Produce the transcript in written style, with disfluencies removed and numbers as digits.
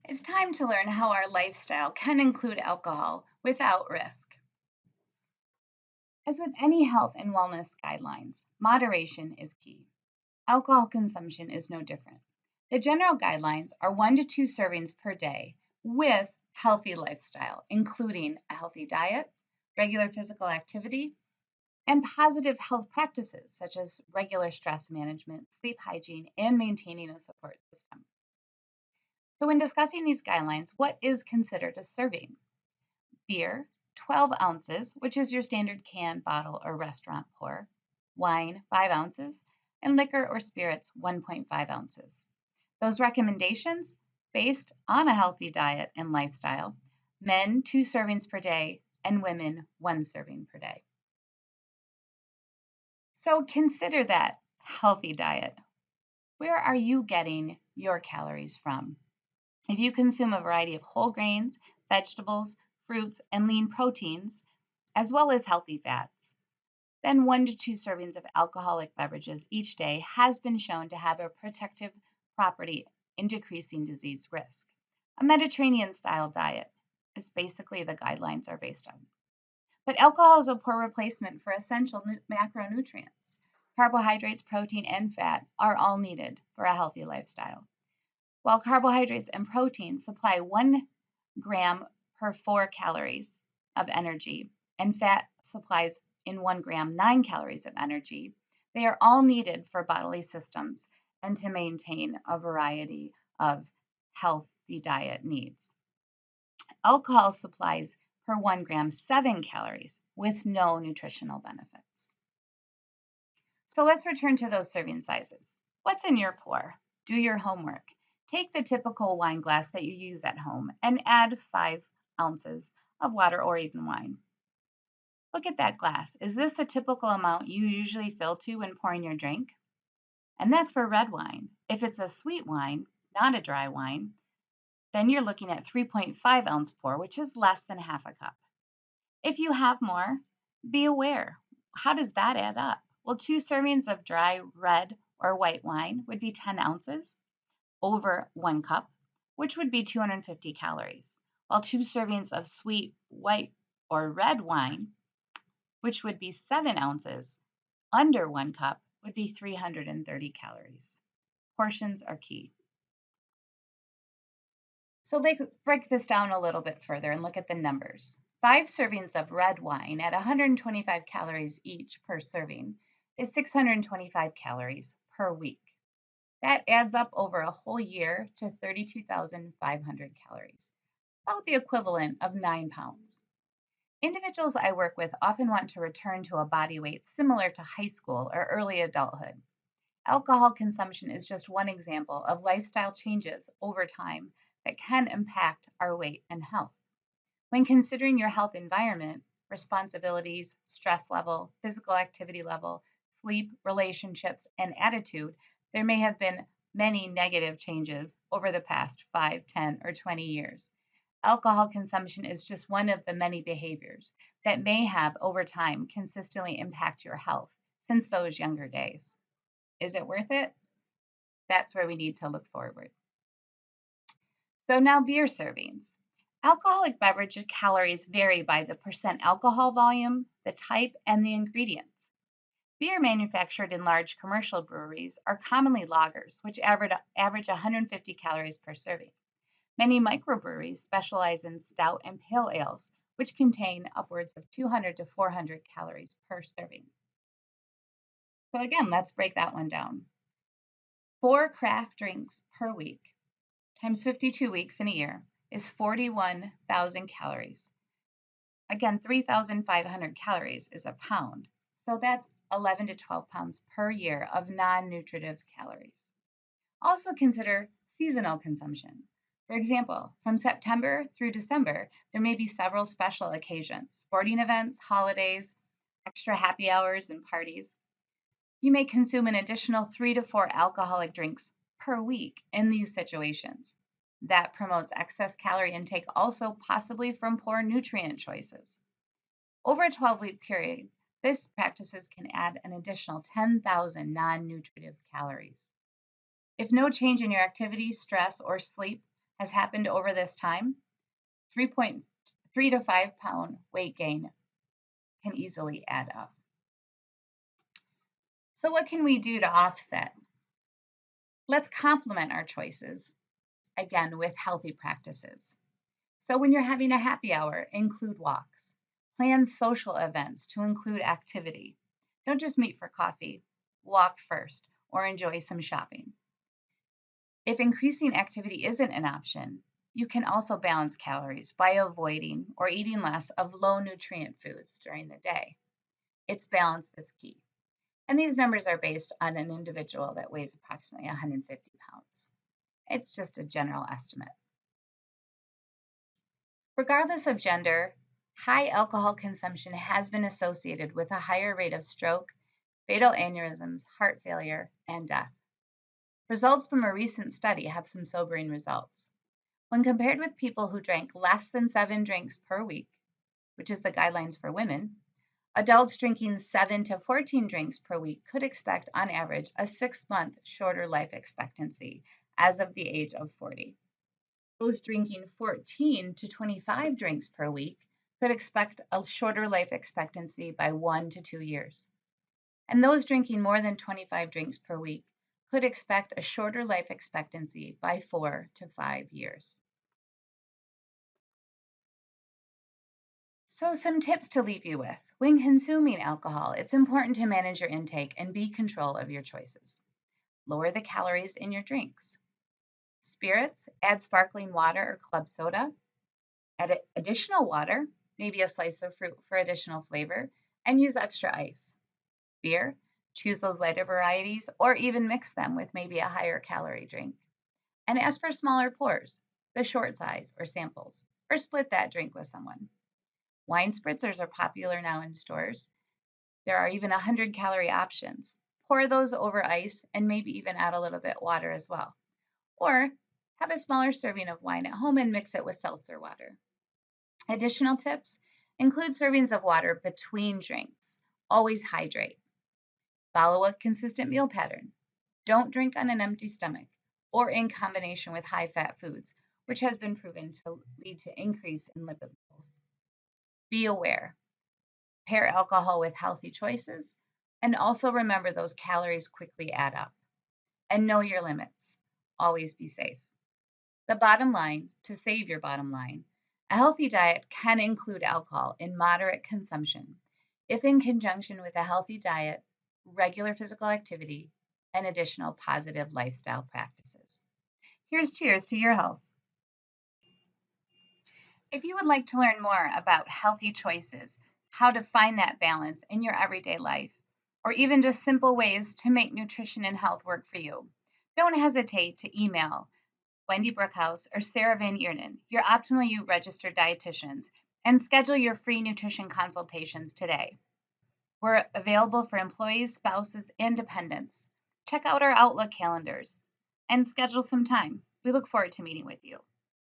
It's time to learn how our lifestyle can include alcohol without risk. As with any health and wellness guidelines, moderation is key. Alcohol consumption is no different. The general guidelines are 1 to 2 servings per day with healthy lifestyle, including a healthy diet, regular physical activity, and positive health practices such as regular stress management, sleep hygiene, and maintaining a support system. So, when discussing these guidelines, what is considered a serving? Beer, 12 ounces, which is your standard can, bottle, or restaurant pour. Wine, 5 ounces. And liquor or spirits, 1.5 ounces. Those recommendations, based on a healthy diet and lifestyle, men 2 servings per day and women 1 serving per day. So consider that healthy diet. Where are you getting your calories from? If you consume a variety of whole grains, vegetables, fruits, and lean proteins, as well as healthy fats, then 1 to 2 servings of alcoholic beverages each day has been shown to have a protective property in decreasing disease risk. A Mediterranean style diet is basically the guidelines are based on. But alcohol is a poor replacement for essential macronutrients. Carbohydrates, protein, and fat are all needed for a healthy lifestyle. While carbohydrates and protein supply 1 gram per 4 calories of energy, and fat supplies in 1 gram 9 calories of energy, they are all needed for bodily systems and to maintain a variety of healthy diet needs. Alcohol supplies per 1 gram 7 calories with no nutritional benefits. So let's return to those serving sizes. What's in your pour? Do your homework. Take the typical wine glass that you use at home and add 5 ounces of water or even wine. Look at that glass. Is this a typical amount you usually fill to when pouring your drink? And that's for red wine. If it's a sweet wine, not a dry wine, then you're looking at 3.5 ounce pour, which is less than half a cup. If you have more, be aware. How does that add up? Well, 2 servings of dry red or white wine would be 10 ounces over 1 cup, which would be 250 calories, while 2 servings of sweet white or red wine, which would be 7 ounces under 1 cup, would be 330 calories. Portions are key. So let's break this down a little bit further and look at the numbers. 5 servings of red wine at 125 calories each per serving is 625 calories per week. That adds up over a whole year to 32,500 calories, about the equivalent of 9 pounds. Individuals I work with often want to return to a body weight similar to high school or early adulthood. Alcohol consumption is just one example of lifestyle changes over time that can impact our weight and health. When considering your health environment, responsibilities, stress level, physical activity level, sleep, relationships, and attitude, there may have been many negative changes over the past 5, 10, or 20 years. Alcohol consumption is just one of the many behaviors that may have over time consistently impact your health since those younger days. Is it worth it? That's where we need to look forward. So now beer servings. Alcoholic beverage calories vary by the percent alcohol volume, the type, and the ingredients. Beer manufactured in large commercial breweries are commonly lagers, which average 150 calories per serving. Many microbreweries specialize in stout and pale ales, which contain upwards of 200 to 400 calories per serving. So again, let's break that one down. 4 craft drinks per week times 52 weeks in a year is 41,000 calories. Again, 3,500 calories is a pound. So that's 11 to 12 pounds per year of non-nutritive calories. Also consider seasonal consumption. For example, from September through December, there may be several special occasions, sporting events, holidays, extra happy hours, and parties. You may consume an additional 3 to 4 alcoholic drinks per week in these situations. That promotes excess calorie intake, also possibly from poor nutrient choices. Over a 12-week period, these practices can add an additional 10,000 non-nutritive calories. If no change in your activity, stress, or sleep has happened over this time, 3.3 to 5 pound weight gain can easily add up. So what can we do to offset? Let's complement our choices, again, with healthy practices. So when you're having a happy hour, include walks. Plan social events to include activity. Don't just meet for coffee. Walk first or enjoy some shopping. If increasing activity isn't an option, you can also balance calories by avoiding or eating less of low nutrient foods during the day. It's balance that's key. And these numbers are based on an individual that weighs approximately 150 pounds. It's just a general estimate. Regardless of gender, high alcohol consumption has been associated with a higher rate of stroke, fatal aneurysms, heart failure, and death. Results from a recent study have some sobering results. When compared with people who drank less than 7 drinks per week, which is the guidelines for women, adults drinking 7 to 14 drinks per week could expect, on average, a 6-month shorter life expectancy as of the age of 40. Those drinking 14 to 25 drinks per week could expect a shorter life expectancy by 1 to 2 years. And those drinking more than 25 drinks per week could expect a shorter life expectancy by 4 to 5 years. So some tips to leave you with. When consuming alcohol, it's important to manage your intake and be in control of your choices. Lower the calories in your drinks. Spirits, add sparkling water or club soda. Add additional water, maybe a slice of fruit for additional flavor, and use extra ice. Beer, choose those lighter varieties or even mix them with maybe a higher calorie drink. And ask for smaller pours, the short size or samples, or split that drink with someone. Wine spritzers are popular now in stores. There are even 100-calorie options. Pour those over ice and maybe even add a little bit water as well. Or have a smaller serving of wine at home and mix it with seltzer water. Additional tips include servings of water between drinks. Always hydrate. Follow a consistent meal pattern. Don't drink on an empty stomach or in combination with high-fat foods, which has been proven to lead to increase in lipid levels. Be aware. Pair alcohol with healthy choices, and also remember those calories quickly add up. And know your limits. Always be safe. The bottom line, to save your bottom line, a healthy diet can include alcohol in moderate consumption if in conjunction with a healthy diet, regular physical activity, and additional positive lifestyle practices. Here's cheers to your health. If you would like to learn more about healthy choices, how to find that balance in your everyday life, or even just simple ways to make nutrition and health work for you, don't hesitate to email Wendy Brookhouse or Sarah Van Eerden, your Optimal You registered dietitians, and schedule your free nutrition consultations today. We're available for employees, spouses, and dependents. Check out our Outlook calendars and schedule some time. We look forward to meeting with you.